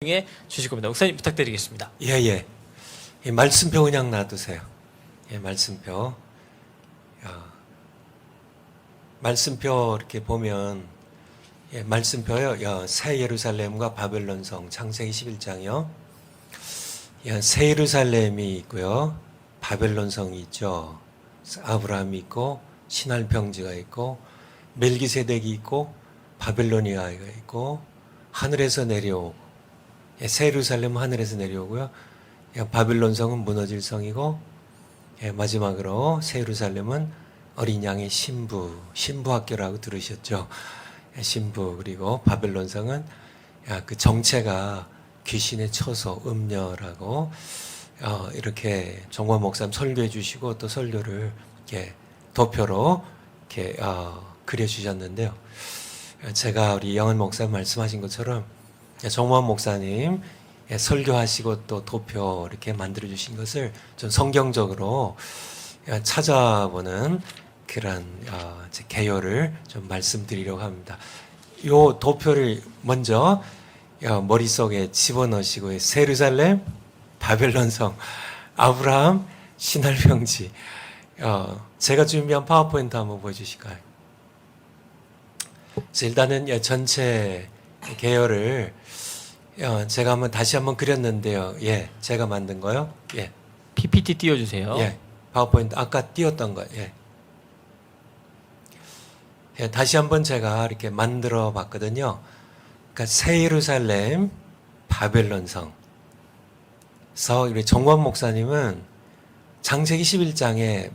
해 주실 겁니다. 목사님 부탁드리겠습니다. 예. 이 말씀표 그냥 놔두세요. 예, 말씀표. 말씀표 이렇게 보면, 예, 말씀표요. 새 예루살렘과 바벨론 성, 창세기 11장이요. 예, 새 예루살렘이 있고요. 바벨론 성이 있죠. 아브라함이 있고, 신할 평지가 있고, 멜기세덱이 있고, 바벨로니아가 있고, 하늘에서 내려오고, 예, 새 예루살렘은 하늘에서 내려오고요. 예, 바빌론 성은 무너질 성이고, 예, 마지막으로 새 예루살렘은 어린 양의 신부학교라고 들으셨죠? 예, 신부. 그리고 바빌론 성은 그 정체가 귀신의 처소, 음녀라고 이렇게 정관 목사님 설교해 주시고 또 설교를 이렇게 도표로 이렇게 그려주셨는데요. 제가 우리 영은 목사님 말씀하신 것처럼 정모환 목사님 설교하시고 또 도표 이렇게 만들어 주신 것을 좀 성경적으로 찾아보는 그런 개요를 좀 말씀드리려고 합니다. 요 도표를 먼저 머릿속에 집어넣으시고, 새 예루살렘, 바벨론성, 아브라함, 신할 평지. 제가 준비한 파워포인트 한번 보여주실까요? 일단은 전체 계열을 제가 다시 한번 그렸는데요. 예, 제가 만든 거요. 예, PPT 띄워주세요. 예, 파워포인트 아까 띄웠던 거. 예. 예, 다시 한번 제가 이렇게 만들어 봤거든요. 그러니까 새 예루살렘, 바벨론 성. 그래서 우리 정관 목사님은 창세기 11장에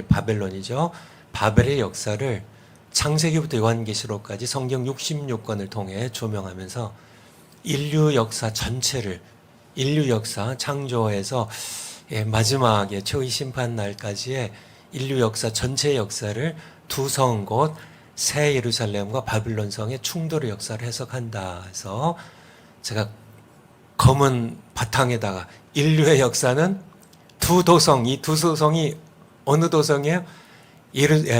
바벨론이죠. 바벨의 역사를 창세기부터 요한계시록까지 성경 66권을 통해 조명하면서 인류 역사 전체를, 인류 역사 창조에서 마지막에 최후의 심판 날까지의 인류 역사 전체의 역사를 두 성 곧 새 예루살렘과 바빌론 성의 충돌의 역사를 해석한다 해서 제가 검은 바탕에다가 인류의 역사는 두 도성, 이 두 도성이 어느 도성이에요?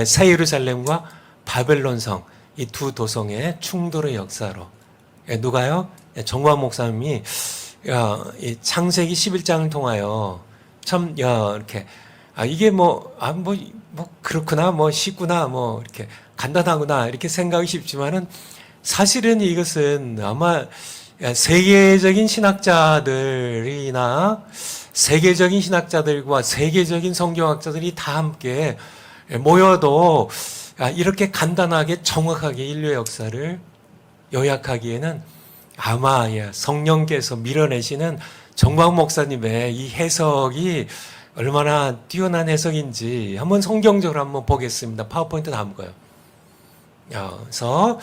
새 예루살렘과 바벨론 성, 이 두 도성의 충돌의 역사로. 누가요? 정관 목사님이 이 창세기 11장을 통하여 참 이렇게 이게 그렇구나, 쉽구나, 이렇게 간단하구나 이렇게 생각이 쉽지만은 사실은 이것은 아마 세계적인 신학자들이나 세계적인 신학자들과 세계적인 성경학자들이 다 함께 모여도 이렇게 정확하게 인류의 역사를 요약하기에는 아마 성령께서 밀어내시는 정광 목사님의 이 해석이 얼마나 뛰어난 해석인지 한번 성경적으로 한번 보겠습니다. 파워포인트 다음 거요. 그래서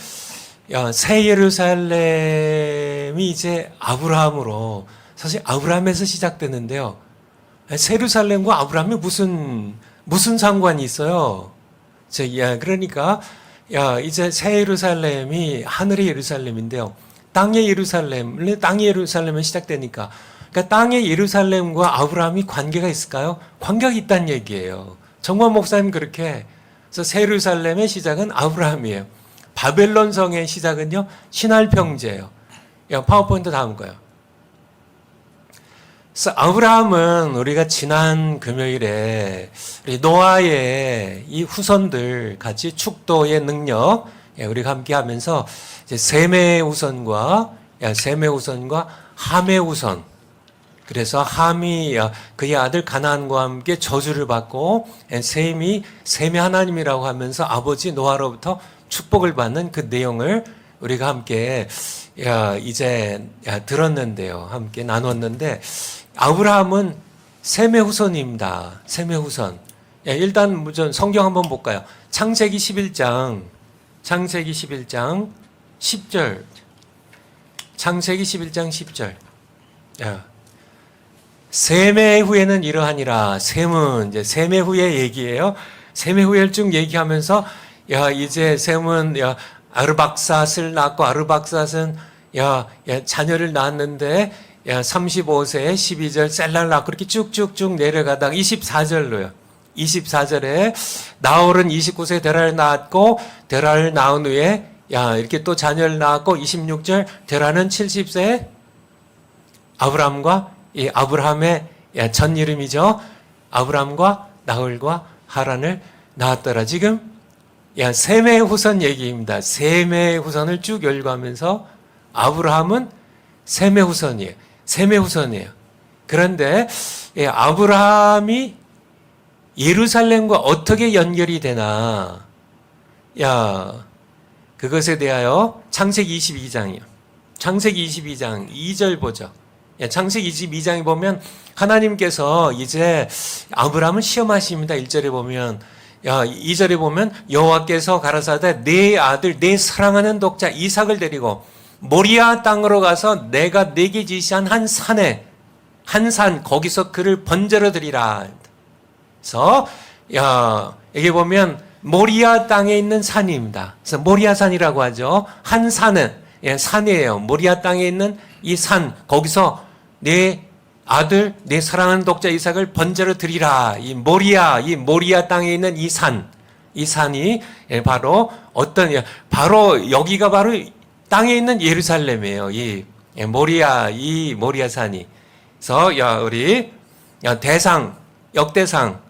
새 예루살렘이 이제 아브라함으로, 사실 아브라함에서 시작되는데요. 새 예루살렘과 아브라함이 무슨 상관이 있어요? 그러니까 이제 새 예루살렘이 하늘의 예루살렘인데요. 땅의 예루살렘에 시작되니까, 그러니까 땅의 예루살렘과 아브라함이 관계가 있을까요? 관계가 있다는 얘기예요. 정관 목사님 그렇게. 그래서 새 예루살렘의 시작은 아브라함이에요. 바벨론 성의 시작은요, 신할 평지예요. 파워포인트 다음 거요. 그래서 아브라함은 우리가 지난 금요일에 우리 노아의 이 후손들 같이 축도의 능력 우리가 함께 하면서 이제 셈의 후손과 함의 후손. 그래서 함이 그의 아들 가나안과 함께 저주를 받고 셈이 셈의 하나님이라고 하면서 아버지 노아로부터 축복을 받는 그 내용을 우리가 함께 이제 들었는데요. 함께 나눴는데 아브라함은 셈의 후손입니다. 셈의 후손. 일단 성경 한번 볼까요? 창세기 11장 10절. 창세기 11장 10절. 셈의 후에는 이러하니라. 셈은 이제 셈의 후의 얘기예요. 셈의 후를 쭉 얘기하면서 이제 셈은 아르박삿을 낳고, 아르박삿은 자녀를 낳았는데 35세에 12절 셀라를 낳고 이렇게 쭉쭉쭉 내려가다가 24절에 나홀은 29세에 데라를 낳았고, 데라를 낳은 후에 이렇게 또 자녀를 낳았고 26절 데라는 70세에 아브람과 이 아브라함의 전 이름이죠. 아브람과 나홀과 하란을 낳았더라. 지금 셈의 후손 얘기입니다. 셈의 후손을 쭉 열거하면서 아브라함은 셈의 후손이에요. 셈의 후손이에요. 그런데 아브라함이 예루살렘과 어떻게 연결이 되나? 그것에 대하여 창세기 22장이요. 창세기 22장 2절 보죠. 창세기 22장에 보면 하나님께서 이제 아브라함을 시험하십니다. 1절에 보면 2절에 보면 여호와께서 가라사대 내 아들 내 사랑하는 독자 이삭을 데리고 모리아 땅으로 가서 내가 네게 지시한 한 산에 한 산 거기서 그를 번제로 드리라. 그래서 여기 보면 모리아 땅에 있는 산입니다. 그래서 모리아 산이라고 하죠. 한 산은 산이에요. 모리아 땅에 있는 이 산 거기서 내 아들 내 사랑하는 독자 이삭을 번제로 드리라. 이 모리아 땅에 있는 이 산이 바로 바로 여기가 바로 땅에 있는 예루살렘이에요. 이 모리아 산이. 그래서 우리 대상 역대상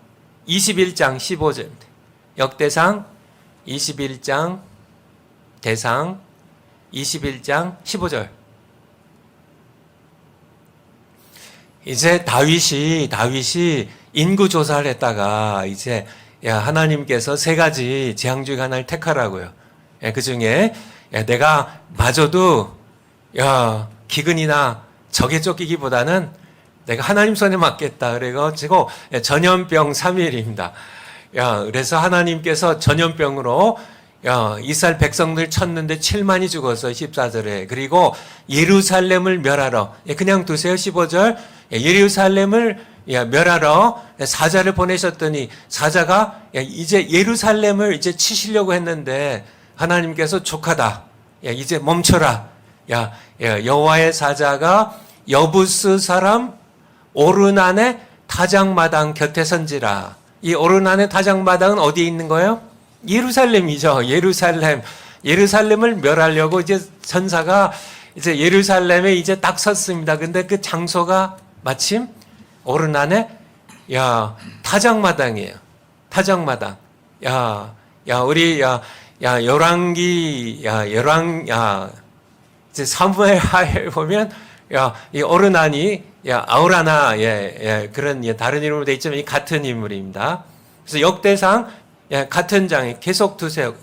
21장 15절 역대상 21장 대상 21장 15절 이제 다윗이 인구 조사를 했다가 이제 하나님께서 세 가지 재앙 중에 하나를 택하라고요. 그 중에 내가 마저도 기근이나 적에 쫓기기보다는 내가 하나님 손에 맡겠다. 그래가지고 전염병 3일입니다. 그래서 하나님께서 전염병으로 이스라엘 백성들 쳤는데 7만이 죽었어. 14절에. 그리고 예루살렘을 멸하러 그냥 두세요. 15절 예루살렘을 멸하러 사자를 보내셨더니 사자가 이제 예루살렘을 이제 치시려고 했는데 하나님께서 족하다. 이제 멈춰라. 여호와의 사자가 여부스 사람 오르난의 타작마당 곁에 선지라. 이 오르난의 타작마당은 어디에 있는 거예요? 예루살렘이죠. 예루살렘을 멸하려고 이제 전사가 이제 예루살렘에 이제 딱 섰습니다. 근데 그 장소가 마침 오르난의 타작마당이에요. 타작마당. 우리 열왕기 이제 사무엘 하에 보면 이 오르난이 아우라나 그런 다른 이름으로 되어 있지만 같은 인물입니다. 그래서 역대상 같은 장에 계속 두세요.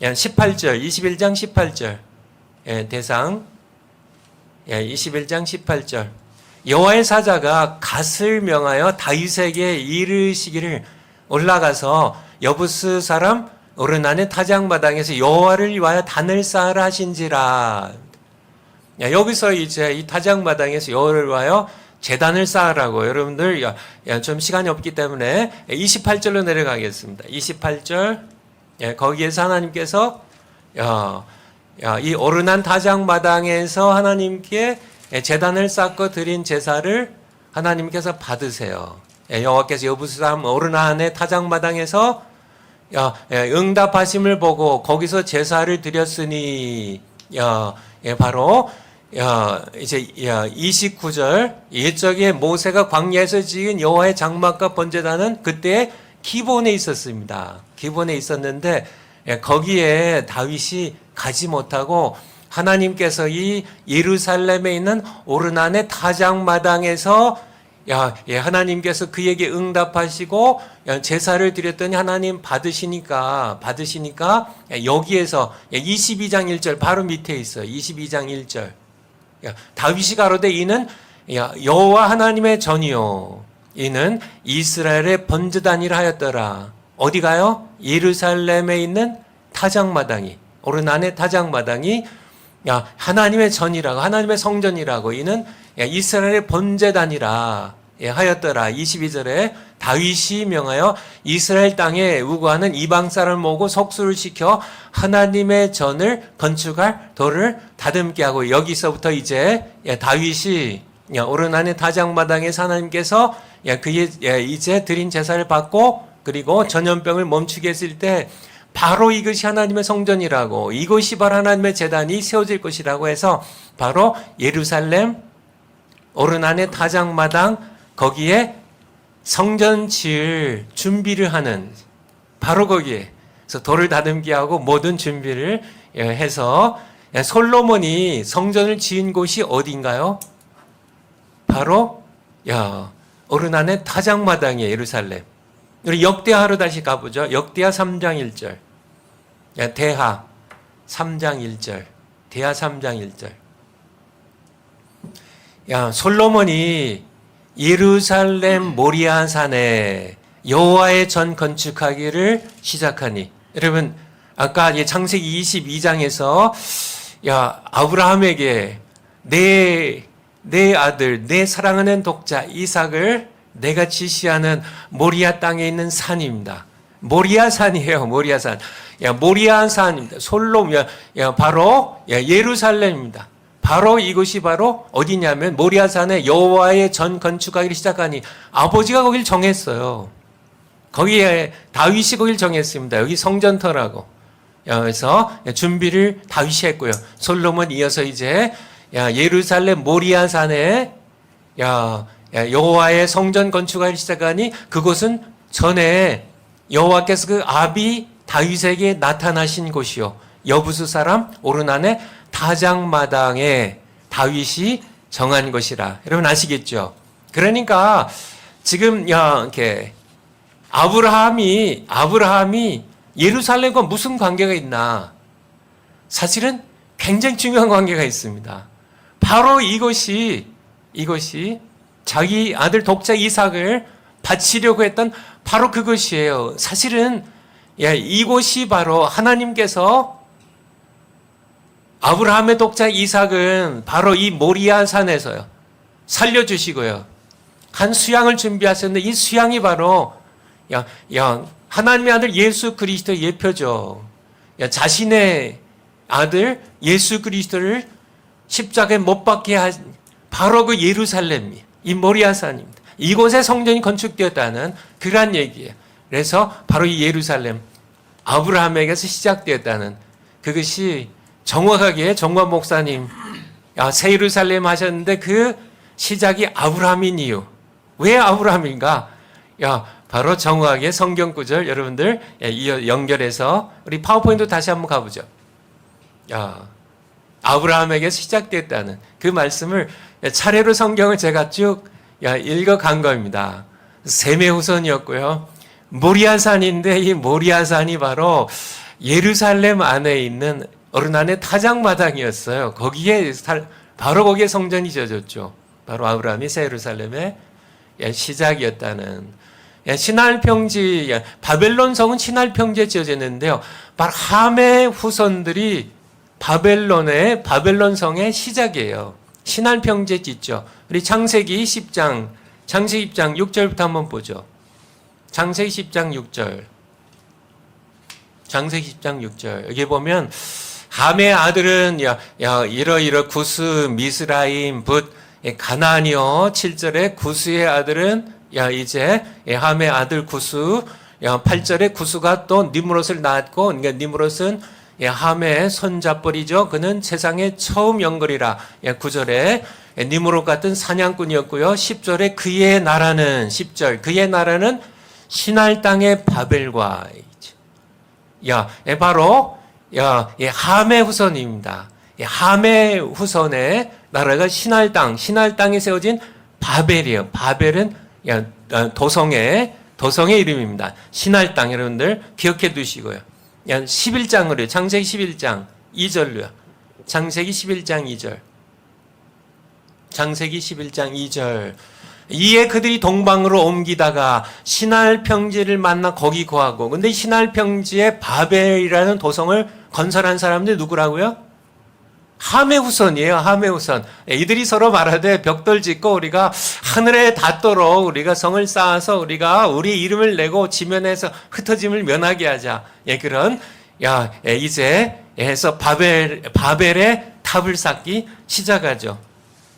18절 21장 18절 대상 21장 18절 여호와의 사자가 갓을 명하여 다윗에게 이르시기를 올라가서 여부스 사람 오르난의 타작마당에서 여호와를 위하여 단을 쌓으라 하신지라. 여기서 이제 이 타작마당에서 여호와를 위하여 제단을 쌓으라고. 여러분들 좀 시간이 없기 때문에 28절로 내려가겠습니다. 28절 거기에서 하나님께서 이 오르난 타작마당에서 하나님께 제단을 쌓고 드린 제사를 하나님께서 받으세요. 여호와께서 여부스 사람 오르난의 타작마당에서 응답하심을 보고 거기서 제사를 드렸으니 바로 이제 29절 옛적에 모세가 광야에서 지은 여호와의 장막과 번제단은 그때 기본에 있었습니다. 기본에 있었는데 거기에 다윗이 가지 못하고 하나님께서 이 예루살렘에 있는 오르난의 타작마당에서 하나님께서 그에게 응답하시고 제사를 드렸더니 하나님 받으시니까 여기에서 22장 1절 바로 밑에 있어요. 22장 1절 다윗이 가로되 이는 여호와 하나님의 전이요 이는 이스라엘의 번제단이라 하였더라. 어디가요? 예루살렘에 있는 타작마당이 오르난의 타작마당이 하나님의 전이라고 하나님의 성전이라고 이는 이스라엘의 번제단이라 하였더라. 22절에 다윗이 명하여 이스라엘 땅에 우거하는 이방 사람을 모으고 속수를 시켜 하나님의 전을 건축할 돌을 다듬게 하고 여기서부터 이제 다윗이 오르난의 타작마당에서 하나님께서 그의 이제 드린 제사를 받고 그리고 전염병을 멈추게 했을 때 바로 이것이 하나님의 성전이라고, 이것이 바로 하나님의 제단이 세워질 것이라고 해서 바로 예루살렘 오르난의 타작마당 거기에 성전 지을 준비를 하는, 바로 거기에 그래서 돌을 다듬게 하고 모든 준비를 해서 솔로몬이 성전을 지은 곳이 어딘가요? 바로 오르난의 타작마당이에요. 예루살렘. 우리 역대하로 다시 가보죠. 역대하 3장 1절. 대하 3장 1절. 대하 3장 1절. 솔로몬이 예루살렘 모리아 산에 여호와의 전 건축하기를 시작하니, 여러분 아까 창세기 22장에서 아브라함에게 내 아들, 내 사랑하는 독자 이삭을 내가 지시하는 모리아 땅에 있는 산입니다. 모리아 산이에요. 모리아 산. 모리아 산입니다. 바로 예루살렘입니다. 바로 이곳이 바로 어디냐면 모리아 산에 여호와의 전 건축하기를 시작하니, 아버지가 거길 정했어요. 거기에 다윗이 거길 정했습니다. 여기 성전터라고. 그래서 준비를 다윗이 했고요. 솔로몬 이어서 이제 예루살렘 모리아 산에 여호와의 성전 건축하기를 시작하니, 그곳은 전에 여호와께서 그 아비 다윗에게 나타나신 곳이요, 여부수 사람 오르난의 타작마당에 다윗이 정한 것이라. 여러분 아시겠죠? 그러니까 지금 이렇게 아브라함이 예루살렘과 무슨 관계가 있나? 사실은 굉장히 중요한 관계가 있습니다. 바로 이것이 자기 아들 독자 이삭을 바치려고 했던 바로 그것이에요. 사실은 이곳이 바로 하나님께서 아브라함의 독자 이삭은 바로 이 모리아 산에서요 살려주시고요, 한 수양을 준비하셨는데, 이 수양이 바로 하나님의 아들 예수 그리스도의 예표죠. 자신의 아들 예수 그리스도를 십자가에 못 박게 한 바로 그 예루살렘이 이 모리아 산입니다. 이곳에 성전이 건축되었다는 그러한 얘기예요. 그래서 바로 이 예루살렘, 아브라함에게서 시작되었다는, 그것이 정확하게 정관 목사님 새 예루살렘 하셨는데 그 시작이 아브라함인 이유. 왜 아브라함인가? 바로 정확하게 성경 구절 여러분들 연결해서 우리 파워포인트 다시 한번 가보죠. 아브라함에게서 시작됐다는 그 말씀을 차례로 성경을 제가 쭉 읽어간 겁니다. 셈의 후손이었고요. 모리아산인데 이 모리아산이 바로 예루살렘 안에 있는 오르난의 타작마당이었어요. 바로 거기에 성전이 지어졌죠. 바로 아브라함이 새 예루살렘의 시작이었다는. 신할평지, 바벨론 성은 신할평지에 지어졌는데요. 바로 함의 후손들이 바벨론 성의 시작이에요. 신할평지에 짓죠. 우리 창세기 10장 6절부터 한번 보죠. 창세기 10장 6절. 창세기 10장 6절. 여기 보면 함의 아들은 이러이러 구스, 미스라임, 붓, 가나안이요. 7절에 구스의 아들은 이제 함의 아들 구스, 8절에 구스가 또 니므롯을 낳았고, 그러니까 니므롯은 함의 손잡벌이죠. 그는 세상의 처음 영걸이라. 9절에 니므롯 같은 사냥꾼이었고요. 10절에 그의 나라는 신할 땅의 바벨과 바로 함의 후손입니다. 함의 후손의 나라가 신할 땅에 세워진 바벨이에요. 바벨은 도성의 이름입니다. 신할 땅 여러분들 기억해 두시고요. 11장으로요. 창세기 11장 2절로요. 창세기 11장 2절. 창세기 11장 2절. 이에 그들이 동방으로 옮기다가 신할 평지를 만나 거기 거하고. 근데 신할 평지에 바벨이라는 도성을 건설한 사람들이 누구라고요? 함의 후손이에요. 함의 후손. 이들이 서로 말하되 벽돌 짓고 우리가 하늘에 닿도록 우리가 성을 쌓아서 우리가 우리 이름을 내고 지면에서 흩어짐을 면하게 하자. 그런 이제 해서 바벨의 탑을 쌓기 시작하죠.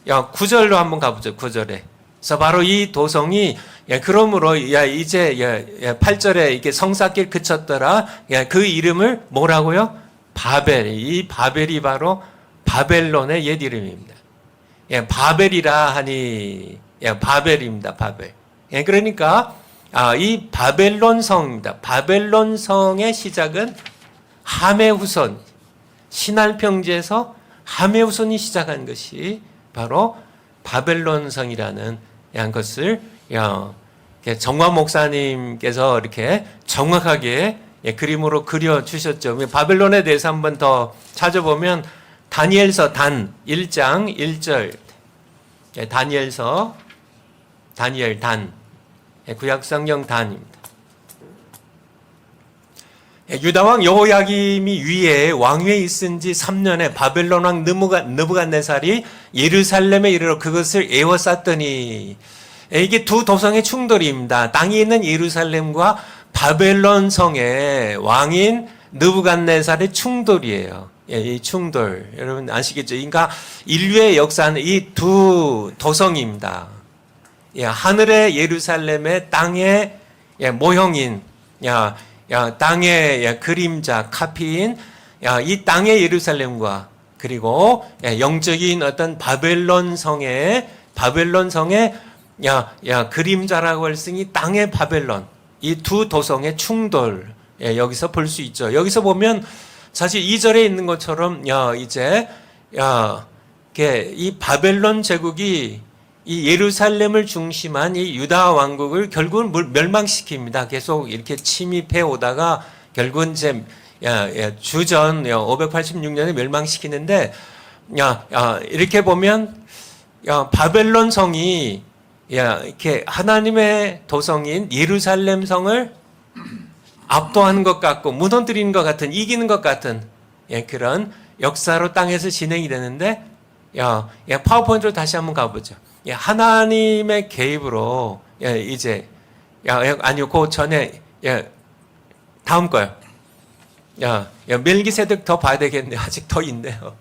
9절로 한번 가보죠. 9절에 그래서 바로 이 도성이 그러므로 이제 8절에 이게 성사길 그쳤더라. 그 이름을 뭐라고요? 바벨. 이 바벨이 바로 바벨론의 옛 이름입니다. 바벨이라 하니 바벨입니다. 바벨. 그러니까 이 바벨론 성입니다. 바벨론 성의 시작은 함의 후손, 신할 평지에서 함의 후손이 시작한 것이 바로 바벨론 성이라는 것을 정화 목사님께서 이렇게 정확하게 그림으로 그려주셨죠. 바벨론에 대해서 한번 더 찾아보면 다니엘서 단 1장 1절, 다니엘서 다니엘 단, 구약성경 단입니다. 유다왕 여호야김이 위에 왕위에 있은 지 3년에 바벨론 왕 느부갓네살이 예루살렘에 이르러 그것을 에워쌌더니, 이게 두 도성의 충돌입니다. 땅에 있는 예루살렘과 바벨론 성의 왕인 느부갓네살의 충돌이에요. 이 충돌 여러분 아시겠죠? 그러니까 인류의 역사는 이 두 도성입니다. 하늘의 예루살렘의 땅의 모형인 땅의 그림자 카피인 이 땅의 예루살렘과 그리고 영적인 어떤 바벨론 성의 그림자라고 할 수 있는 이 땅의 바벨론, 이 두 도성의 충돌 여기서 볼 수 있죠. 여기서 보면 사실 2절에 있는 것처럼 이제 이 바벨론 제국이 이 예루살렘을 중심한 이 유다 왕국을 결국은 멸망시킵니다. 계속 이렇게 침입해 오다가 결국은 이제 주전 586년에 멸망시키는데 이렇게 보면 바벨론 성이 이렇게 하나님의 도성인 예루살렘 성을 압도하는 것 같고 무너뜨리는 것 같은, 이기는 것 같은 그런 역사로 땅에서 진행이 되는데 파워포인트로 다시 한번 가보죠. 하나님의 개입으로 이제 아니요 그 전에 다음 거요. 멜기세덱 더 봐야 되겠네. 아직 더 있네요.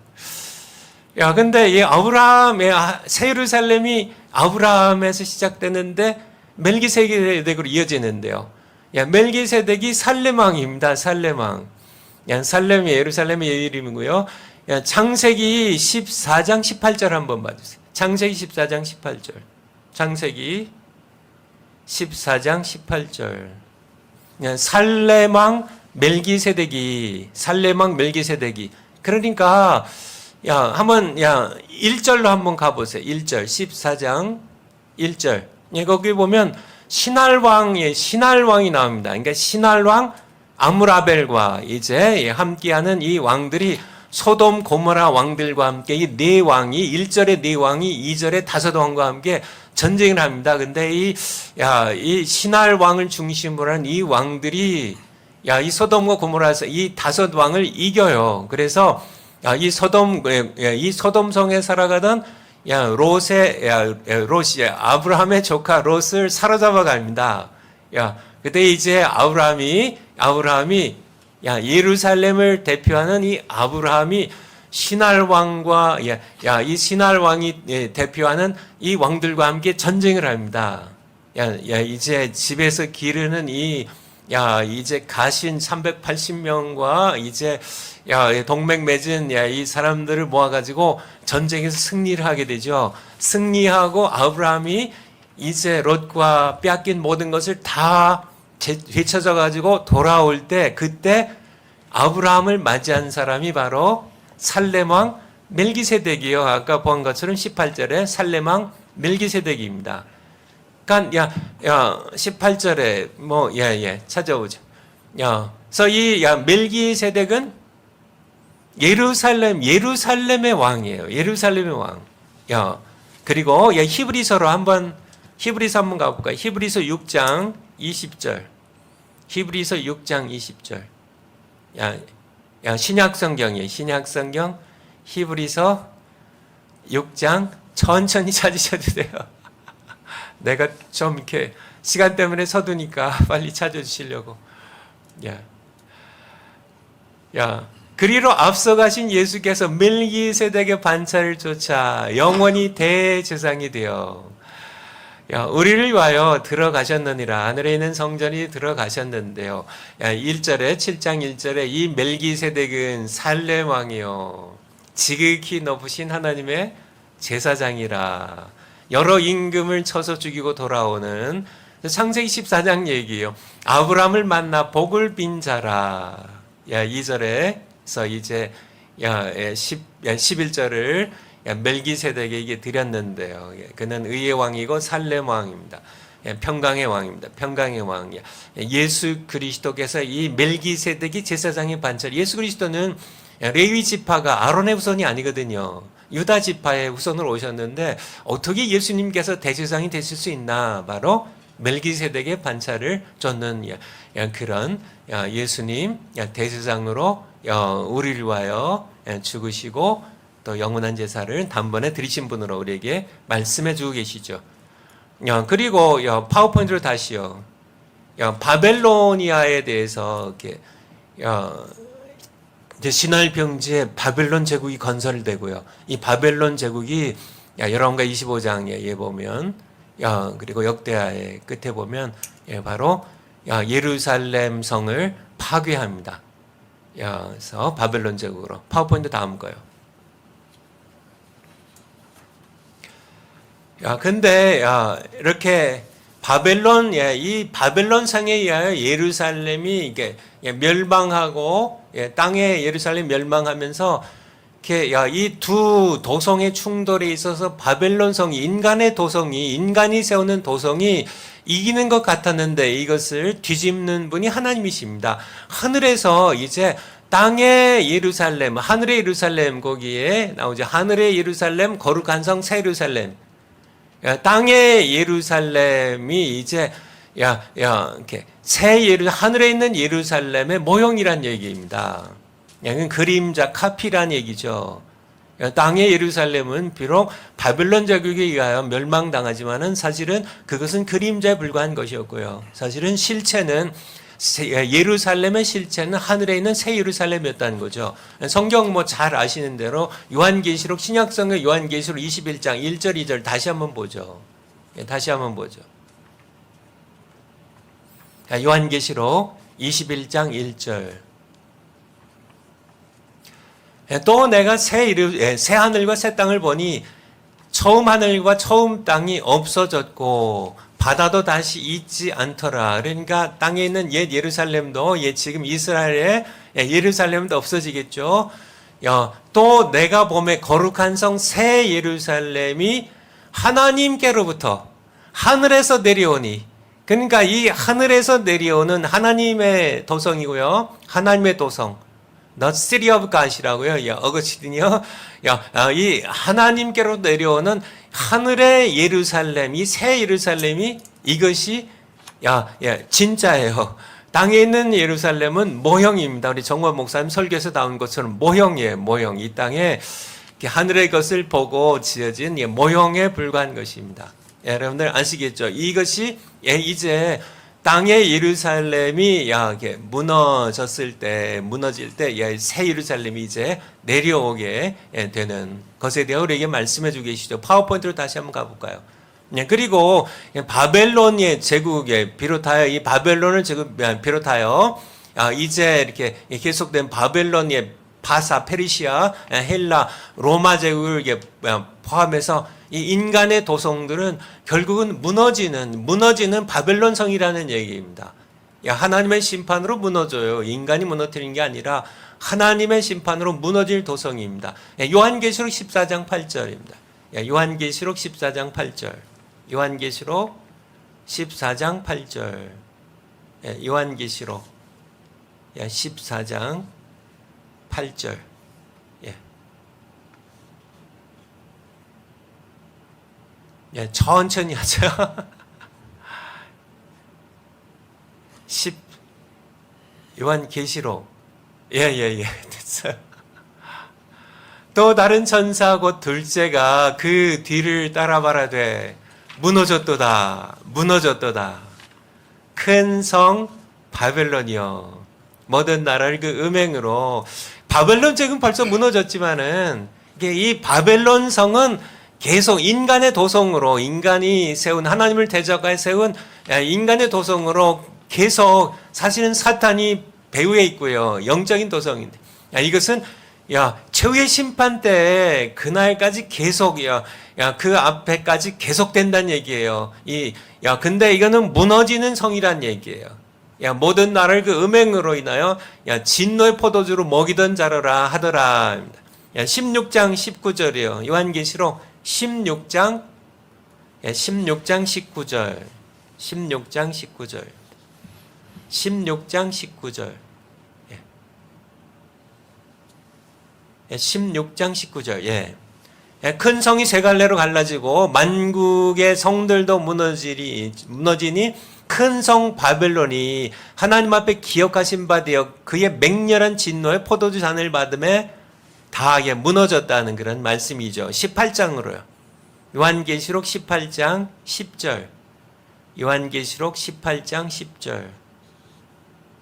근데 이 아브라함의 새 예루살렘이 아브라함에서 시작되는데 멜기세덱으로 이어지는데요. 멜기세덱이 살렘왕입니다. 살렘왕. 살렘이 예루살렘의 이름이고요. 창세기 14장 18절 한번 봐주세요. 창세기 14장 18절. 창세기 14장 18절. 살렘왕 멜기세덱이. 그러니까 한번 1절로 한번 가보세요. 1절 14장 1절. 거기 보면 신할왕이 나옵니다. 그러니까 신할왕 아므라벨과 이제 함께하는 이 왕들이 소돔 고모라 왕들과 함께 이 네 왕이 1절의 네 왕이 2절의 다섯 왕과 함께 전쟁을 합니다. 근데 이 신할 왕을 중심으로 한 이 왕들이 이 소돔과 고모라에서 이 다섯 왕을 이겨요. 그래서 이 소돔성에 살아가던 롯이 아브라함의 조카 롯을 사로잡아 갑니다. 그때 이제 아브라함이 예루살렘을 대표하는 이 아브라함이 신할왕과 이 신할왕이 대표하는 이 왕들과 함께 전쟁을 합니다. 이제 집에서 기르는 이제 가신 380명과 이제 동맹 맺은 이 사람들을 모아가지고 전쟁에서 승리를 하게 되죠. 승리하고 아브라함이 이제 롯과 빼앗긴 모든 것을 다 되찾아 가지고 돌아올 때 그때 아브라함을 맞이한 사람이 바로 살렘왕 멜기세덱이요. 아까 본 것처럼 18절에 살렘왕 멜기세덱입니다. 그러니까 18절에 찾아오죠. 그래서 이 멜기세덱은 예루살렘의 왕이에요. 예루살렘의 왕. 그리고 히브리서 한번 가볼까요? 히브리서 6장 20절. 히브리서 6장 20절. 신약성경이에요. 신약성경 히브리서 6장 천천히 찾으셔도 돼요. 내가 좀 이렇게 시간 때문에 서두니까 빨리 찾아주시려고. 그리로 앞서가신 예수께서 멜기세덱의 반차를 쫓아 영원히 대제사장이 되어 우리를 위하여 들어가셨느니라. 하늘에 있는 성전이 들어가셨는데요. 1절에 7장 1절에 이 멜기세덱은 살렘 왕이요 지극히 높으신 하나님의 제사장이라. 여러 임금을 쳐서 죽이고 돌아오는 창세기 14장 얘기예요. 아브라함을 만나 복을 빈 자라. 2절에서 이제 11절을 멜기세덱에게 드렸는데요. 그는 의의 왕이고 살렘 왕입니다. 평강의 왕입니다. 평강의 왕이야. 예수 그리스도께서 이 멜기세덱이 제사장의 반절. 예수 그리스도는 레위 지파가 아론의 후손이 아니거든요. 유다 지파의 후손으로 오셨는데 어떻게 예수님께서 대제사장이 되실 수 있나? 바로 멜기세덱의 반차를 쫓는 그런 예수님 대제사장으로 우리를 위하여 죽으시고 또 영원한 제사를 단번에 드리신 분으로 우리에게 말씀해 주고 계시죠. 그리고 파워포인트로 다시요. 바벨로니아에 대해서 이렇게 이제 신할 병지에 바벨론 제국이 건설되고요. 이 바벨론 제국이 열왕기하 25장에 보면 그리고 역대하의 끝에 보면 바로 예루살렘 성을 파괴합니다. 그래서 바벨론 제국으로. 파워포인트 다음 거요. 근데 이렇게 바벨론 이 바벨론 성에 의하여 예루살렘이 이게 멸망하고 땅의 예루살렘 멸망하면서 이렇게 이 두 도성의 충돌에 있어서 바벨론 성이 인간의 도성이 인간이 세우는 도성이 이기는 것 같았는데 이것을 뒤집는 분이 하나님이십니다. 하늘에서 이제 땅의 예루살렘, 하늘의 예루살렘 거기에 나오죠. 하늘의 예루살렘, 거룩한 성 새 예루살렘. 땅의 예루살렘이 이제 이렇게 하늘에 있는 예루살렘의 모형이란 얘기입니다. 이건 그림자 카피란 얘기죠. 땅의 예루살렘은 비록 바벨론 제국에 의하여 멸망당하지만은 사실은 그것은 그림자에 불과한 것이었고요. 사실은 실체는 예루살렘의 실체는 하늘에 있는 새 예루살렘이었다는 거죠. 성경 뭐 잘 아시는 대로 요한계시록 신약성의 요한계시록 21장 1절 2절 다시 한번 보죠. 다시 한번 보죠. 요한계시록 21장 1절. 또 내가 새 하늘과 새 땅을 보니 처음 하늘과 처음 땅이 없어졌고 바다도 다시 있지 않더라. 그러니까 땅에 있는 옛 예루살렘도 지금 이스라엘의 예루살렘도 없어지겠죠. 또 내가 보매 거룩한 성 새 예루살렘이 하나님께로부터 하늘에서 내려오니, 그러니까 이 하늘에서 내려오는 하나님의 도성이고요. 하나님의 도성. The city of God이라고요. 어거스틴이요. 이 하나님께로 내려오는 하늘의 예루살렘, 이 새 예루살렘이 이것이 진짜예요. 땅에 있는 예루살렘은 모형입니다. 우리 정원 목사님 설교에서 나온 것처럼 모형이에요. 모형. 이 땅에 하늘의 것을 보고 지어진 모형에 불과한 것입니다. 여러분들 아시겠죠? 이것이 이제 땅의 예루살렘이 무너질 때 새 예루살렘이 이제 내려오게 되는 것에 대해 우리에게 말씀해 주고 계시죠. 파워포인트로 다시 한번 가볼까요? 그리고 바벨론의 제국에 비롯하여 이 바벨론을 비롯하여 이제 이렇게 계속된 바벨론의 바사, 페르시아, 헬라, 로마 제국을 포함해서 이 인간의 도성들은 결국은 무너지는 바벨론 성이라는 얘기입니다. 하나님의 심판으로 무너져요. 인간이 무너뜨리는 게 아니라 하나님의 심판으로 무너질 도성입니다. 요한계시록 14장 8절입니다. 요한계시록 14장 8절. 요한계시록 14장 8절. 요한계시록 14장 8절. 천천히 하죠. 10 요한계시록. 됐어요. 또 다른 천사 곧 둘째가 그 뒤를 따라 말하되 무너졌도다. 큰 성 바벨론이여 모든 나라를 그 음행으로. 바벨론 제국은 벌써 무너졌지만은 이 바벨론 성은 계속 인간의 도성으로, 인간이 세운, 하나님을 대적하여 세운 인간의 도성으로 계속, 사실은 사탄이 배후에 있고요. 영적인 도성인데, 이것은 최후의 심판 때 그날까지 계속, 그 앞에까지 계속된다는 얘기예요. 근데 이거는 무너지는 성이란 얘기예요. 모든 나라를 그 음행으로 인하여 진노의 포도주로 먹이던 자로라 하더라. 16장 19절이에요. 요한계시록 16장 19절. 16장 19절. 16장 19절. 16장 19절. 예. 큰 성이 세 갈래로 갈라지고 만국의 성들도 무너지니 큰 성 바벨론이 하나님 앞에 기억하신 바 되어 그의 맹렬한 진노의 포도주 잔을 받음에 다 무너졌다는 그런 말씀이죠. 18장으로요. 요한계시록 18장 10절. 요한계시록 18장 10절.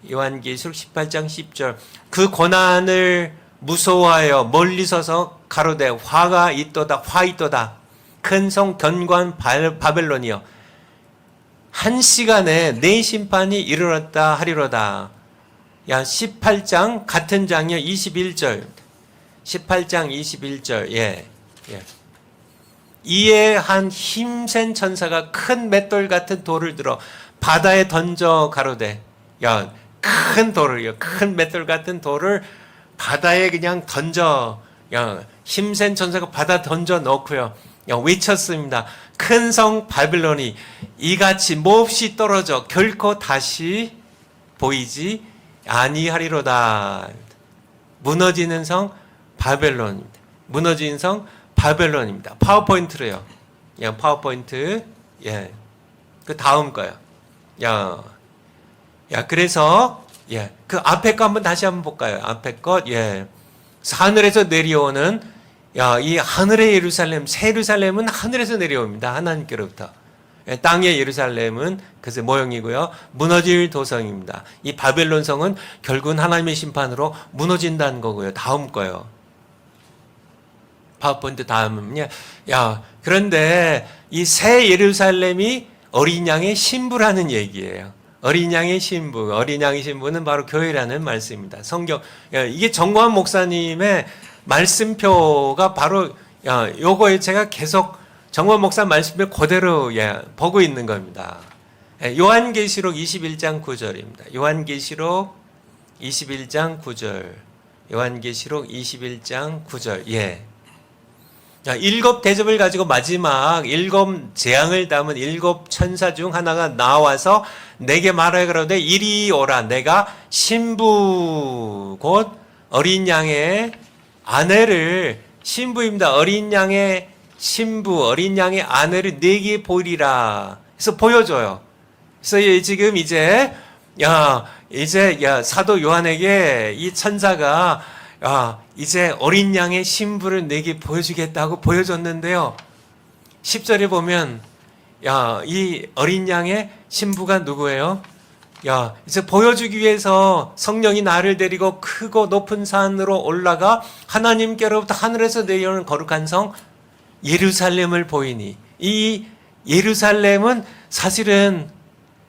요한계시록 18장 10절. 그 고난을 무서워하여 멀리 서서 가로되 화가 있도다, 화 있도다. 큰 성 견고한 바벨론이여, 한 시간에 내 심판이 이르렀다 하리로다. 18장 같은 장이요. 21절. 18장 21절. 예. 이에 한 힘센 천사가 큰 맷돌 같은 돌을 들어 바다에 던져 가로되, 큰 돌을요. 큰 맷돌 같은 돌을 바다에 그냥 던져, 힘센 천사가 바다 던져 넣고요. 외쳤습니다. 큰 성 바빌론이 이같이 몹시 떨어져 결코 다시 보이지 아니하리로다. 무너지는 성 바벨론입니다. 무너지는 성 바벨론입니다. 파워포인트로요. 파워포인트. 그 다음 거요. 그래서 그 앞에 거 한번 다시 한번 볼까요? 앞에 것. 하늘에서 내려오는 이 하늘의 예루살렘, 새 예루살렘은 하늘에서 내려옵니다. 하나님께로부터. 땅의 예루살렘은 그것의 모형이고요. 무너질 도성입니다. 이 바벨론 성은 결국은 하나님의 심판으로 무너진다는 거고요. 다음 거요. 파워포인트 다음은요. 그런데 이 새 예루살렘이 어린 양의 신부라는 얘기예요. 어린 양의 신부, 어린 양의 신부는 바로 교회라는 말씀입니다. 성경, 이게 정광 목사님의 말씀표가 바로 요거에 제가 계속 정광 목사 말씀표 그대로 보고 있는 겁니다. 요한계시록 21장 9절입니다. 요한계시록 21장 9절. 요한계시록 21장 9절. 일곱 대접을 가지고 마지막 일곱 재앙을 담은 일곱 천사 중 하나가 나와서 내게 말하여 가로되 이리 오라. 내가 신부 곧 어린 양의 아내를, 신부입니다. 어린 양의 신부, 어린 양의 아내를 내게 보이리라. 그래서 보여줘요. 그래서 지금 이제 사도 요한에게 이 천사가 이제 어린 양의 신부를 내게 보여주겠다고 보여줬는데요. 10절에 보면 이 어린 양의 신부가 누구예요? 이제 보여주기 위해서 성령이 나를 데리고 크고 높은 산으로 올라가 하나님께로부터 하늘에서 내려오는 거룩한 성 예루살렘을 보이니, 이 예루살렘은 사실은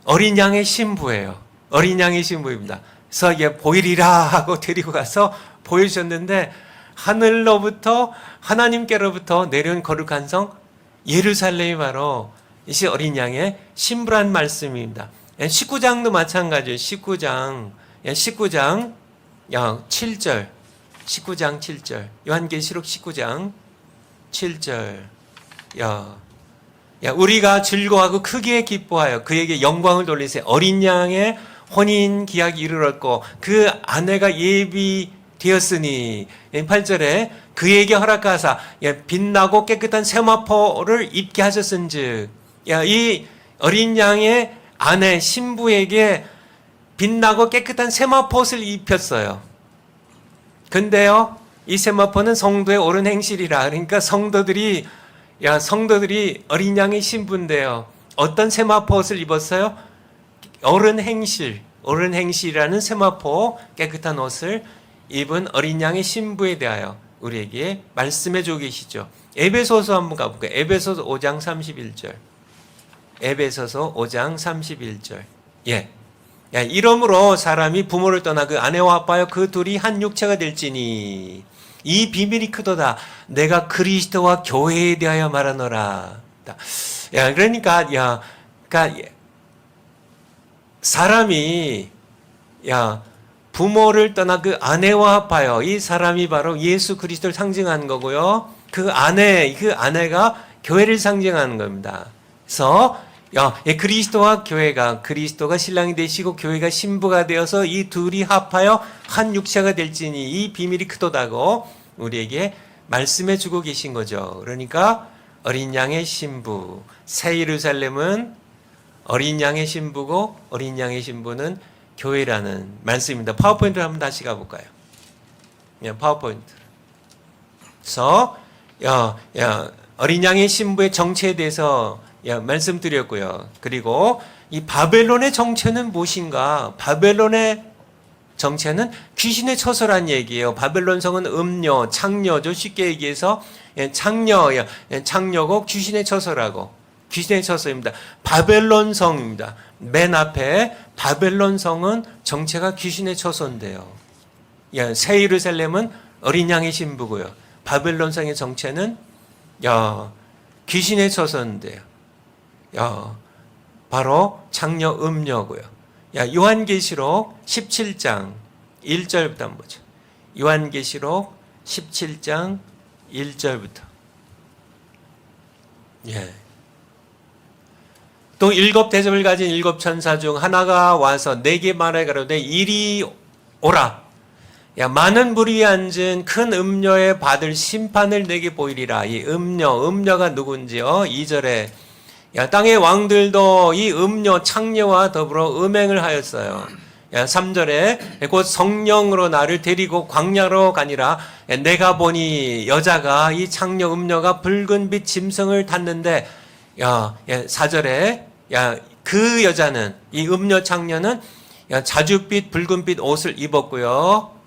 어린 양의 신부예요. 어린 양의 신부입니다. 그래서 보이리라 하고 데리고 가서 보여주셨는데, 하늘로부터 하나님께로부터 내려온 거룩한 성 예루살렘이 바로 이 어린 양의 신부란 말씀입니다. 19장도 마찬가지예요. 19장 7절. 19장 7절. 요한계시록 19장 7절. 우리가 즐거워하고 크게 기뻐하여 그에게 영광을 돌리세. 어린 양의 혼인 기약이 이르렀고 그 아내가 예비되었으니. 8절에 그에게 허락하사 빛나고 깨끗한 세마포를 입게 하셨은즉. 이 어린 양의 아내 신부에게 빛나고 깨끗한 세마포옷을 입혔어요. 근데요, 이 세마포는 성도의 옳은 행실이라. 그러니까 성도들이 어린 양의 신부인데요. 어떤 세마포옷을 입었어요? 옳은 행실이라는 세마포, 깨끗한 옷을 입은 어린 양의 신부에 대하여 우리에게 말씀해 주고 계시죠. 에베소서 한번 가볼까요? 에베소서 5장 31절. 에베소서 5장 31절. 예. 야, 이러므로 사람이 부모를 떠나 그 아내와 아빠여 그 둘이 한 육체가 될지니 이 비밀이 크도다. 내가 그리스도와 교회에 대하여 말하노라. 야, 그러니까 사람이 부모를 떠나 그 아내와 아빠요. 이 사람이 바로 예수 그리스도를 상징하는 거고요. 그 아내가 교회를 상징하는 겁니다. 그래서 그리스도와 교회가 그리스도가 신랑이 되시고 교회가 신부가 되어서 이 둘이 합하여 한 육체가 될지니 이 비밀이 크도다고 우리에게 말씀해 주고 계신 거죠. 그러니까 어린 양의 신부, 새 예루살렘은 어린 양의 신부고 어린 양의 신부는 교회라는 말씀입니다. 파워포인트를 한번 다시 가볼까요? 파워포인트. 그래서 어린 양의 신부의 정체에 대해서 말씀드렸고요. 그리고 이 바벨론의 정체는 무엇인가? 바벨론의 정체는 귀신의 처소란 얘기예요. 바벨론 성은 음녀, 창녀죠. 쉽게 얘기해서 창녀고 귀신의 처소라고. 귀신의 처소입니다. 바벨론 성입니다. 맨 앞에 바벨론 성은 정체가 귀신의 처소인데요. 새 예루살렘은 어린 양의 신부고요. 바벨론 성의 정체는 귀신의 처소인데요. 바로 창녀 음녀고요. 요한계시록 17장 1절부터 한번 보죠. 요한계시록 17장 1절부터. 또 일곱 대접을 가진 일곱 천사 중 하나가 와서 내게 말해 가로되 이리 오라. 많은 무리에 앉은 큰 음녀에 받을 심판을 내게 보이리라. 이 음녀가 누군지요? 2절에 땅의 왕들도 이 음녀 창녀와 더불어 음행을 하였어요. 3절에 곧 성령으로 나를 데리고 광야로 가니라. 내가 보니 여자가 이 창녀 음녀가 붉은 빛 짐승을 탔는데 4절에 그 여자는 이 음녀 창녀는 자줏빛 붉은빛 옷을 입었고요.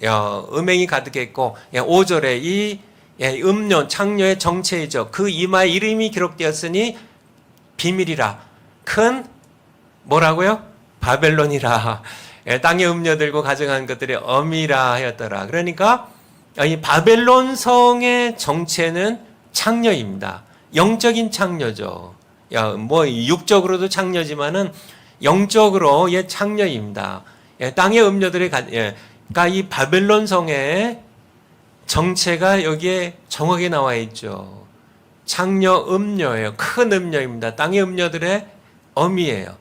음행이 가득했고 5절에 이 음녀 창녀의 정체이죠. 그 이마에 이름이 기록되었으니 비밀이라. 큰 뭐라고요? 바벨론이라. 땅의 음녀들고 가정한 것들의 어미라 하였더라. 그러니까 이 바벨론 성의 정체는 창녀입니다. 영적인 창녀죠. 뭐 육적으로도 창녀지만은 영적으로 창녀입니다. 땅의 음녀들의 그러니까 이 바벨론 성의 정체가 여기에 정확히 나와 있죠. 창녀 음녀예요. 큰 음녀입니다. 땅의 음녀들의 어미예요.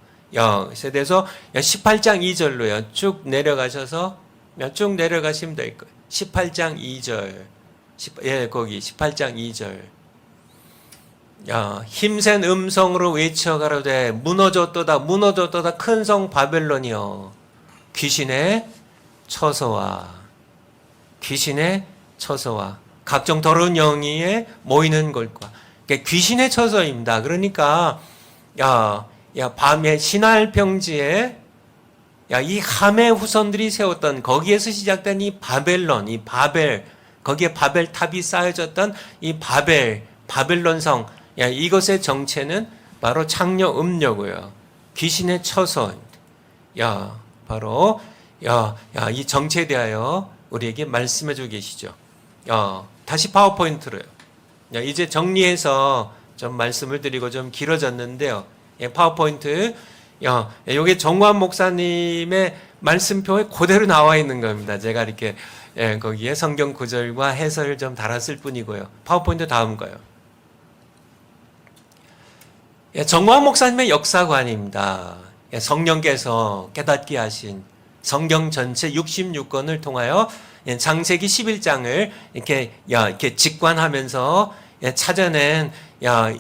세대에서 18장 2절로요. 쭉 내려가셔서 쭉 내려가시면 될 거예요. 18장 2절. 거기 18장 2절. 힘센 음성으로 외쳐가로되 무너졌도다 큰 성 바벨론이여 귀신의 처소와 각종 더러운 영이에 모이는 곳과 귀신의 처소입니다. 그러니까 밤에 신할 평지에 이 함의 후손들이 세웠던 거기에서 시작된 이 바벨론, 이 바벨, 거기에 바벨 탑이 쌓여졌던 이 바벨론 성, 이것의 정체는 바로 창녀 음녀고요. 귀신의 처소입니다. 바로 이 정체에 대하여 우리에게 말씀해 주고 계시죠. 다시 파워포인트로요. 이제 정리해서 좀 말씀을 드리고 좀 길어졌는데요. 파워포인트. 이게 정관 목사님의 말씀표에 그대로 나와 있는 겁니다. 제가 이렇게 거기에 성경 구절과 해설을 좀 달았을 뿐이고요. 파워포인트 다음 거요. 정관 목사님의 역사관입니다. 성령께서 깨닫게 하신 성경 전체 66권을 통하여 창세기 11장을 이렇게 직관하면서 찾아낸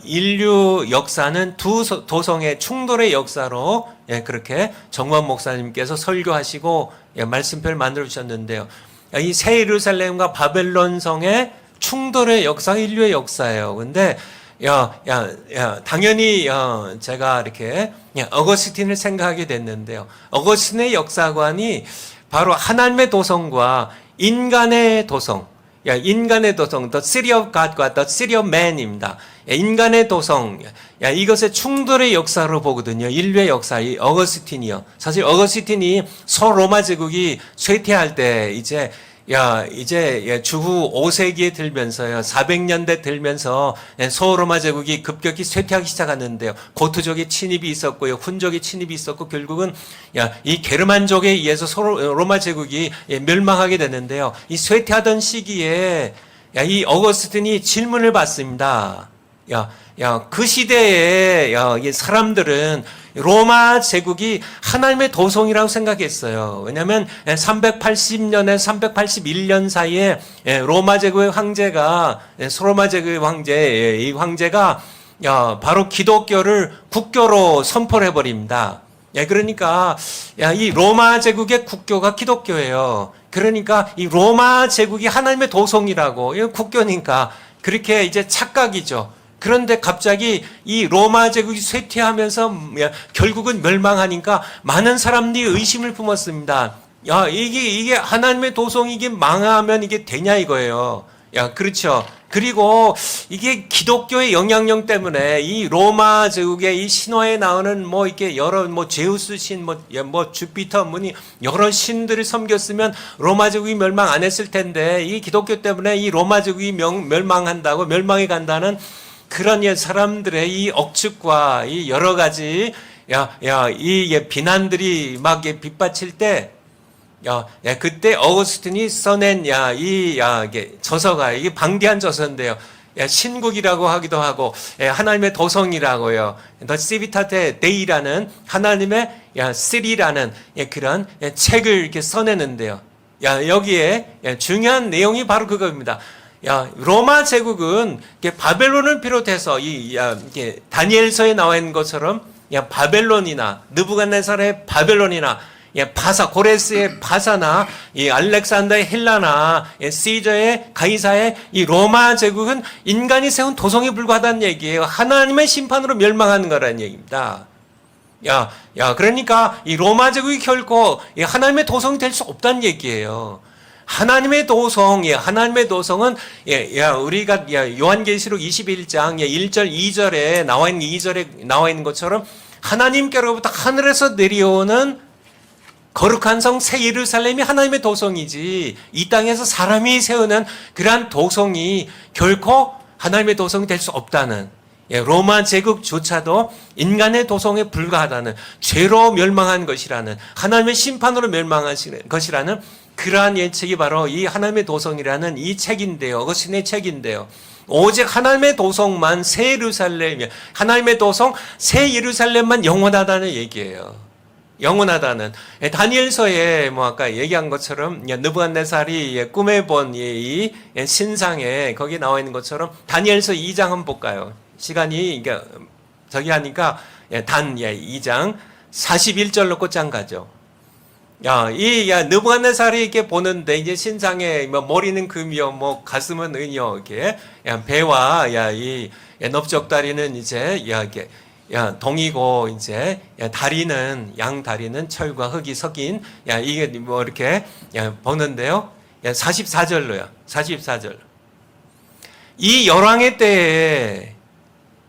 인류 역사는 두 도성의 충돌의 역사로 그렇게 정관 목사님께서 설교하시고 말씀표를 만들어 주셨는데요. 이 새 예루살렘과 바벨론 성의 충돌의 역사가 인류의 역사예요. 근데 당연히 제가 이렇게 어거스틴을 생각하게 됐는데요. 어거스틴의 역사관이 바로 하나님의 도성과 인간의 도성, 인간의 도성, the city of God과 the city of man입니다. 인간의 도성, 이것의 충돌의 역사로 보거든요. 인류의 역사, 이 어거스틴이요. 사실 어거스틴이 소로마 제국이 쇠퇴할 때 이제 주후 5세기에 들면서요, 400년대 들면서 소로마 제국이 급격히 쇠퇴하기 시작하는데요. 고트족의 침입이 있었고요, 훈족의 침입이 있었고, 결국은 이 게르만족에 의해서 로마 제국이 멸망하게 되는데요. 이 쇠퇴하던 시기에 이 어거스틴이 질문을 받습니다. 그 시대에 이 사람들은 로마 제국이 하나님의 도성이라고 생각했어요. 왜냐하면 380년에 381년 사이에 로마 제국의 황제가 소로마 제국의 황제, 이 황제가 바로 기독교를 국교로 선포를 해버립니다. 그러니까 이 로마 제국의 국교가 기독교예요. 그러니까 이 로마 제국이 하나님의 도성이라고, 이 국교니까 그렇게 이제 착각이죠. 그런데 갑자기 이 로마 제국이 쇠퇴하면서 결국은 멸망하니까 많은 사람들이 의심을 품었습니다. 이게 하나님의 도성이 이게 망하면 이게 되냐 이거예요. 그렇죠. 그리고 이게 기독교의 영향력 때문에 이 로마 제국의 이 신화에 나오는 이렇게 여러 제우스 신, 주피터 여러 신들을 섬겼으면 로마 제국이 멸망 안 했을 텐데, 이 기독교 때문에 이 로마 제국이 멸망한다고, 멸망해 간다는 그런 사람들의 이 억측과 이 여러 가지 이 비난들이 막 빗받칠 때, 그때 어거스틴이 써낸 이게 저서가, 이게 방대한 저서인데요. 신국이라고 하기도 하고, 하나님의 도성이라고요. The Civitate Dei라는 하나님의 city라는 그런 책을 이렇게 써내는데요. 여기에 중요한 내용이 바로 그겁니다. 로마 제국은 바벨론을 비롯해서 다니엘서에 나와 있는 것처럼 바벨론이나 느부갓네살의 바벨론이나 바사, 고레스의 바사나 이 알렉산더의 헬라나 시저의 가이사의 이 로마 제국은 인간이 세운 도성에 불과하다는 얘기예요. 하나님의 심판으로 멸망하는 거라는 얘기입니다. 그러니까 이 로마 제국이 결코 하나님의 도성이 될 수 없다는 얘기예요. 하나님의 도성, 하나님의 도성은, 우리가 요한계시록 21장 1절, 2절에 나와 있는 것처럼 하나님께로부터 하늘에서 내려오는 거룩한 성 새 예루살렘이 하나님의 도성이지, 이 땅에서 사람이 세우는 그러한 도성이 결코 하나님의 도성이 될 수 없다는, 로마 제국조차도 인간의 도성에 불과하다는, 죄로 멸망한 것이라는, 하나님의 심판으로 멸망한 것이라는 그러한 예측이 바로 이 하나님의 도성이라는 이 책인데요. 어거스틴의 책인데요. 오직 하나님의 도성만, 새 예루살렘, 하나님의 도성 새 예루살렘만 영원하다는 얘기예요. 영원하다는. 다니엘서에 아까 얘기한 것처럼 느부갓네살이 꿈에 본 이 신상에 거기 나와 있는 것처럼 다니엘서 2장 한번 볼까요? 시간이 저기 하니까 2장 41절로 곧장 가죠. 느부갓네살이 이렇게 보는데, 이제 신상에 머리는 금이요, 가슴은 은이요, 이렇게 배와 이 넓적다리는 이제 동이고, 이제 다리는 양 다리는 철과 흙이 섞인 이게 이렇게 보는데요. 44절로요. 44절. 이 열왕의 때에,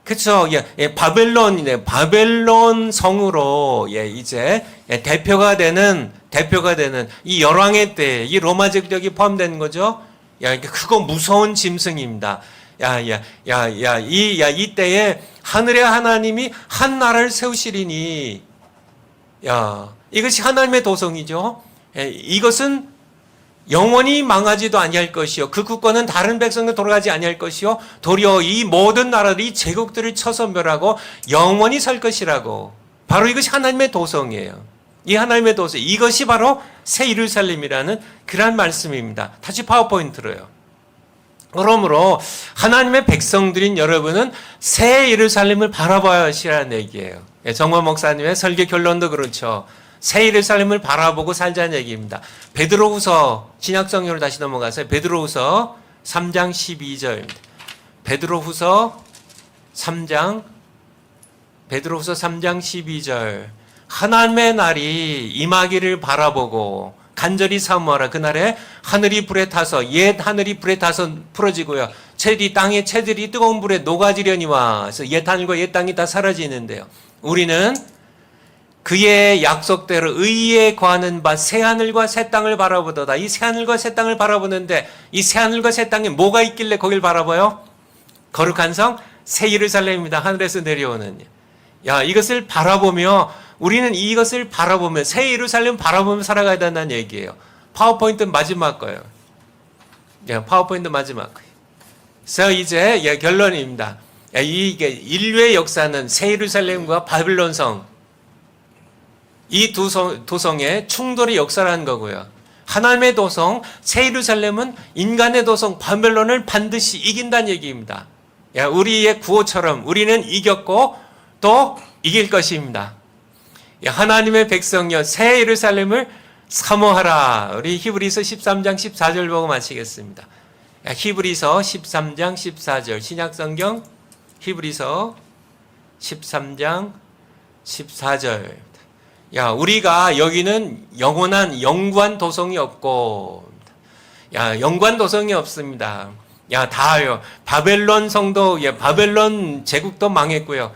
그쵸. 바벨론이네. 바벨론 성으로, 이제, 대표가 되는 이 열왕의 때, 이 로마 제국이 포함되는 거죠. 그거 무서운 짐승입니다. 이때에 하늘의 하나님이 한 나라를 세우시리니, 이것이 하나님의 도성이죠. 이것은 영원히 망하지도 아니할 것이요, 그 국권은 다른 백성에 돌아가지 아니할 것이요, 도리어 이 모든 나라들이 제국들을 쳐서 멸하고 영원히 살 것이라고. 바로 이것이 하나님의 도성이에요. 이 하나님의 도성, 이것이 바로 새 예루살렘이라는 그런 말씀입니다. 다시 파워포인트로요. 그러므로 하나님의 백성들인 여러분은 새 예루살렘을 바라봐야 하시라는 얘기예요. 정원 목사님의 설교 결론도 그렇죠. 새 예루살렘을 바라보고 살자는 얘기입니다. 베드로후서, 신약성경으로 다시 넘어가서 베드로후서 3장 12절입니다. 베드로후서 3장 12절. 하나님의 날이 임하기를 바라보고 간절히 사모하라. 그날에 하늘이 불에 타서 옛 하늘이 불에 타서 풀어지고요. 땅의 채들이 뜨거운 불에 녹아지려니와. 그래서 옛 하늘과 옛 땅이 다 사라지는데요. 우리는 그의 약속대로 의에 거하는 바 새 하늘과 새 땅을 바라보도다. 이 새 하늘과 새 땅을 바라보는데 이 새 하늘과 새 땅에 뭐가 있길래 거길 바라봐요? 거룩한 성 새 예루살렘입니다. 하늘에서 내려오는. 이것을 바라보며 우리는 이것을 바라보며 새 예루살렘 바라보며 살아가야 된다는 얘기예요. 파워포인트 마지막 거예요. 파워포인트 마지막 거예요. 그래서 이제 결론입니다. 이게 인류의 역사는 새 예루살렘과 바빌론 성, 이 도성의 충돌의 역사라는 거고요. 하나님의 도성 새 예루살렘은 인간의 도성 바벨론을 반드시 이긴다는 얘기입니다. 우리의 구호처럼 우리는 이겼고 또 이길 것입니다. 하나님의 백성여 새 예루살렘을 사모하라. 우리 히브리서 13장 14절 보고 마치겠습니다. 히브리서 13장 14절 신약성경 히브리서 13장 14절. 우리가 여기는 영원한 영구한 도성이 없고 영구한 도성이 없습니다. 다요. 바벨론 성도 바벨론 제국도 망했고요.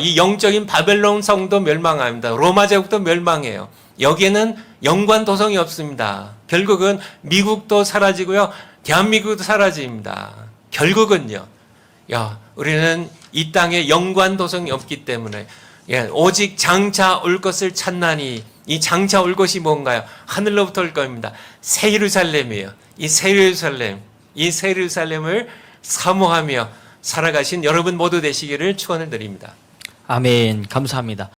이 영적인 바벨론 성도 멸망합니다. 로마 제국도 멸망해요. 여기에는 영구한 도성이 없습니다. 결국은 미국도 사라지고요. 대한민국도 사라집니다. 결국은요. 우리는 이 땅에 영구한 도성이 없기 때문에 오직 장차 올 것을 찾나니 이 장차 올 것이 뭔가요? 하늘로부터 올 겁니다. 새 예루살렘이에요. 이 새 예루살렘을 사모하며 살아가신 여러분 모두 되시기를 축원을 드립니다. 아멘. 감사합니다.